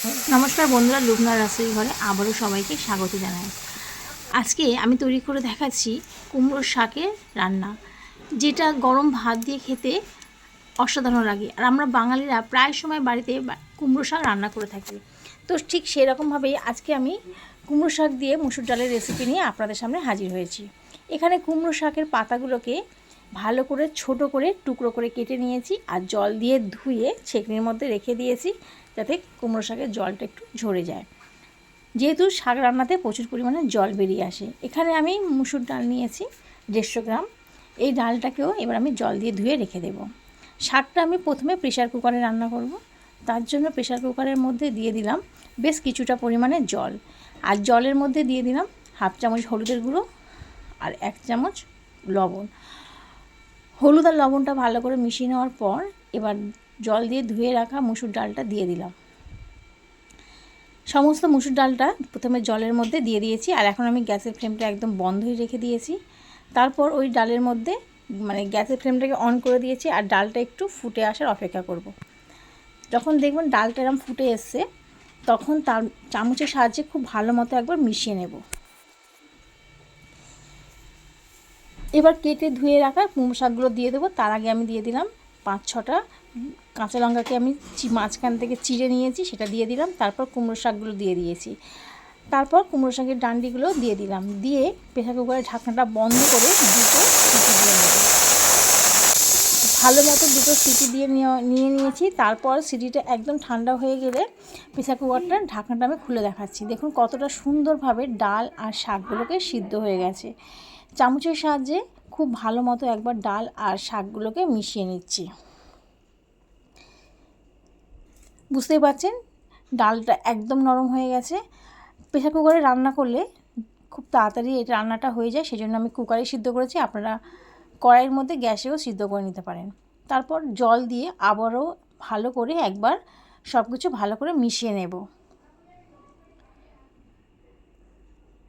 নমস্কার বন্ধুরা, লুবনা রাসই ঘরে আবারও সবাইকে স্বাগত জানাই। আজকে আমি তৈরি করে দেখাচ্ছি কুমড়োর শাকের রান্না, যেটা গরম ভাত দিয়ে খেতে অসাধারণ লাগে। আর আমরা বাঙালিরা প্রায় সময় বাড়িতে কুমড়ো শাক রান্না করে থাকি। তো ঠিক সেরকমভাবেই আজকে আমি কুমড়ো শাক দিয়ে মুসুর ডালের রেসিপি নিয়ে আপনাদের সামনে হাজির হয়েছি। এখানে কুমড়ো শাকের পাতাগুলোকে ভালো করে ছোট করে টুকরো করে কেটে নিয়েছি আর জল দিয়ে ধুয়ে ছেঁকনির মধ্যে রেখে দিয়েছি, যাতে কুমড়ো শাকের জলটা একটু ঝরে যায়। যেহেতু শাক রান্নাতে প্রচুর পরিমাণে জল বেরিয়ে আসে। এখানে আমি মুসুর ডাল নিয়েছি 150 গ্রাম। এই ডালটাকেও এবার আমি জল দিয়ে ধুয়ে রেখে দেব। শাকটা আমি প্রথমে প্রেশার কুকারে রান্না করব। তার জন্য প্রেশার কুকারের মধ্যে দিয়ে দিলাম বেশ কিছুটা পরিমাণে জল, আর জলের মধ্যে দিয়ে দিলাম 1/2 চামচ হলুদের গুঁড়ো আর 1 চামচ লবণ। হলুদ আর লবণটা ভালো করে মিশিয়ে নেওয়ার পর এবার জল দিয়ে ধুয়ে রাখা মুসুর ডালটা দিয়ে দিলাম। সমস্ত মুসুর ডালটা প্রথমে জলের মধ্যে দিয়ে দিয়েছি, আর এখন আমি গ্যাসের ফ্লেমটা একদম বন্ধই রেখে দিয়েছি। তারপর ওই ডালের মধ্যে গ্যাসের ফ্লেমটাকে অন করে দিয়েছি, আর ডালটা একটু ফুটে আসার অপেক্ষা করব। যখন দেখবেন ডালটা এরকম ফুটে এসছে, তখন তার চামচের সাহায্যে খুব ভালো মতো একবার মিশিয়ে নেব। এবার কেটে ধুয়ে রাখা কুমড়ো শাকগুলো দিয়ে দেবো। তার আগে আমি দিয়ে দিলাম 5-6টা কাঁচা লঙ্কাকে আমি মাঝখান থেকে চিড়ে নিয়েছি, সেটা দিয়ে দিলাম। তারপর কুমড়ো শাকগুলো দিয়ে দিয়েছি। তারপর কুমড়ো শাকের ডান্ডিগুলো দিয়ে দিলাম। দিয়ে প্রেসার কুকারের ঢাকনাটা বন্ধ করে 2টো সিটি দিয়ে নেব। ভালো মতো 2টো সিটি দিয়ে নিয়েছি। তারপর সিটিটা একদম ঠান্ডা হয়ে গেলে প্রেসার কুকারটার ঢাকনাটা আমি খুলে দেখাচ্ছি। দেখুন কতটা সুন্দরভাবে ডাল আর শাকগুলোকে সিদ্ধ হয়ে গেছে। চামচের সাহায্যে খুব ভালো মতো একবার ডাল আর শাকগুলোকে মিশিয়ে নিচ্ছি। বুঝতেই পারছেন ডালটা একদম নরম হয়ে গেছে। প্রেসার কুকারে রান্না করলে খুব তাড়াতাড়ি এই রান্নাটা হয়ে যায়, সেজন্য আমি কুকারে সিদ্ধ করেছি। আপনারা কড়াইয়ের মধ্যে গ্যাসেও সিদ্ধ করে নিতে পারেন। তারপর জল দিয়ে আবারও ভালো করে একবার সব কিছু ভালো করে মিশিয়ে নেব।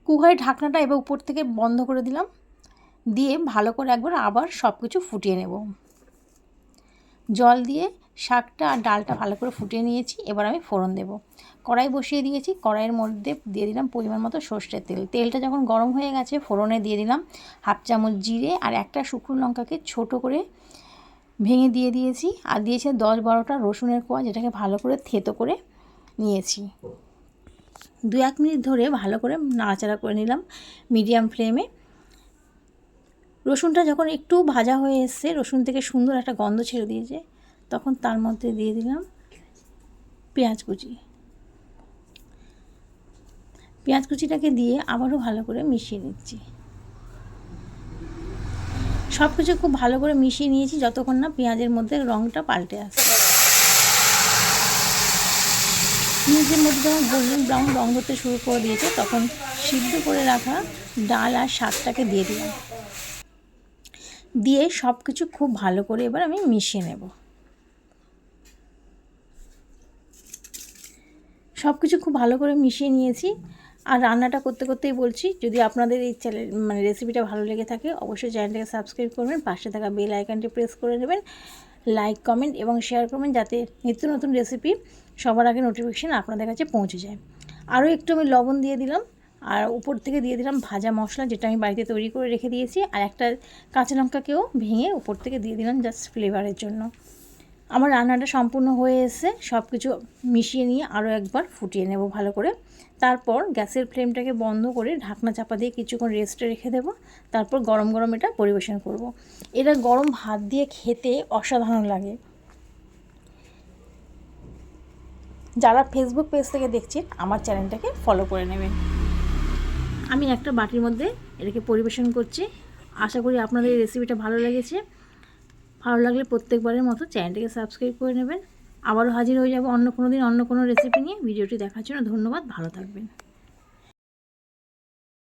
কুকারের ঢাকনাটা এবার উপর থেকে বন্ধ করে দিলাম, দিয়ে ভালো করে একবার আবার সব কিছু ফুটিয়ে নেব। জল দিয়ে শাকটা আর ডালটা ভালো করে ফুটিয়ে নিয়েছি। এবার আমি ফোড়ন দেব। কড়াই বসিয়ে দিয়েছি। কড়াইয়ের মধ্যে দিয়ে দিলাম পরিমাণ মতো সর্ষের তেল। তেলটা যখন গরম হয়ে গেছে, ফোড়নে দিয়ে দিলাম 1/2 চামচ জিরে আর একটা শুকনো লঙ্কাকে ছোট করে ভেঙে দিয়ে দিয়েছি, আর দিয়েছি 10-12টা রসুনের কোয়া, যেটাকে ভালো করে থেতো করে নিয়েছি। 2-1 মিনিট ধরে ভালো করে নাড়াচাড়া করে নিলাম মিডিয়াম ফ্লেমে। রসুনটা যখন একটু ভাজা হয়ে এসছে, রসুন থেকে সুন্দর একটা গন্ধ ছেড়ে দিয়েছে, তখন তার মধ্যে দিয়ে দিলাম পেঁয়াজ কুচি। পেঁয়াজ কুচিটাকে দিয়ে আবারও ভালো করে মিশিয়ে নিচ্ছি। সব কিছু খুব ভালো করে মিশিয়ে নিয়েছি যতক্ষণ না পেঁয়াজের মধ্যে রঙটা পাল্টে আসে। পেঁয়াজের মধ্যে যখন গোল্ডেন ব্রাউন রঙ হতে শুরু করে দিয়েছে, তখন সিদ্ধ করে রাখা ডাল আর শাকটাকে দিয়ে দিলাম। দিয়ে সব কিছু খুব ভালো করে এবার আমি মিশিয়ে নেব। সব কিছু খুব ভালো করে মিশিয়ে নিয়েছি। আর রান্নাটা করতে করতেই বলছি, যদি আপনাদের এই রেসিপিটা ভালো লেগে থাকে, অবশ্যই চ্যানেলটাকে সাবস্ক্রাইব করবেন, পাশে থাকা বেল আইকনটি প্রেস করে নেবেন, লাইক কমেন্ট এবং শেয়ার করবেন, যাতে নিত্য নতুন রেসিপি সবার আগে নোটিফিকেশান আপনাদের কাছে পৌঁছে যায়। আরও একটু আমি লবণ দিয়ে দিলাম, আর উপর থেকে দিয়ে দিলাম ভাজা মশলা, যেটা আমি বাড়িতে তৈরি করে রেখে দিয়েছি, আর একটা কাঁচা লঙ্কাকেও ভেঙে উপর থেকে দিয়ে দিলাম জাস্ট ফ্লেভারের জন্য। আমার রান্নাটা সম্পূর্ণ হয়ে এসে সব কিছু মিশিয়ে নিয়ে আরও একবার ফুটিয়ে নেব ভালো করে। তারপর গ্যাসের ফ্লেমটাকে বন্ধ করে ঢাকনা চাপা দিয়ে কিছুক্ষণ রেস্টে রেখে দেব। তারপর গরম গরম এটা পরিবেশন করব। এটা গরম ভাত দিয়ে খেতে অসাধারণ লাগে। যারা ফেসবুক পেজ থেকে দেখছেন, আমার চ্যানেলটাকে ফলো করে নেবেন। আমি একটা বাটির মধ্যে এটাকে পরিবেশন করছি। আশা করি আপনাদের এই রেসিপিটা ভালো লেগেছে। ভালো লাগলে প্রত্যেকবারের মতো চ্যানেলটিকে সাবস্ক্রাইব করে নেবেন। আবারও হাজির হয়ে যাব অন্য কোনো দিন অন্য কোনো রেসিপি নিয়ে। ভিডিওটি দেখার জন্য ধন্যবাদ। ভালো থাকবেন।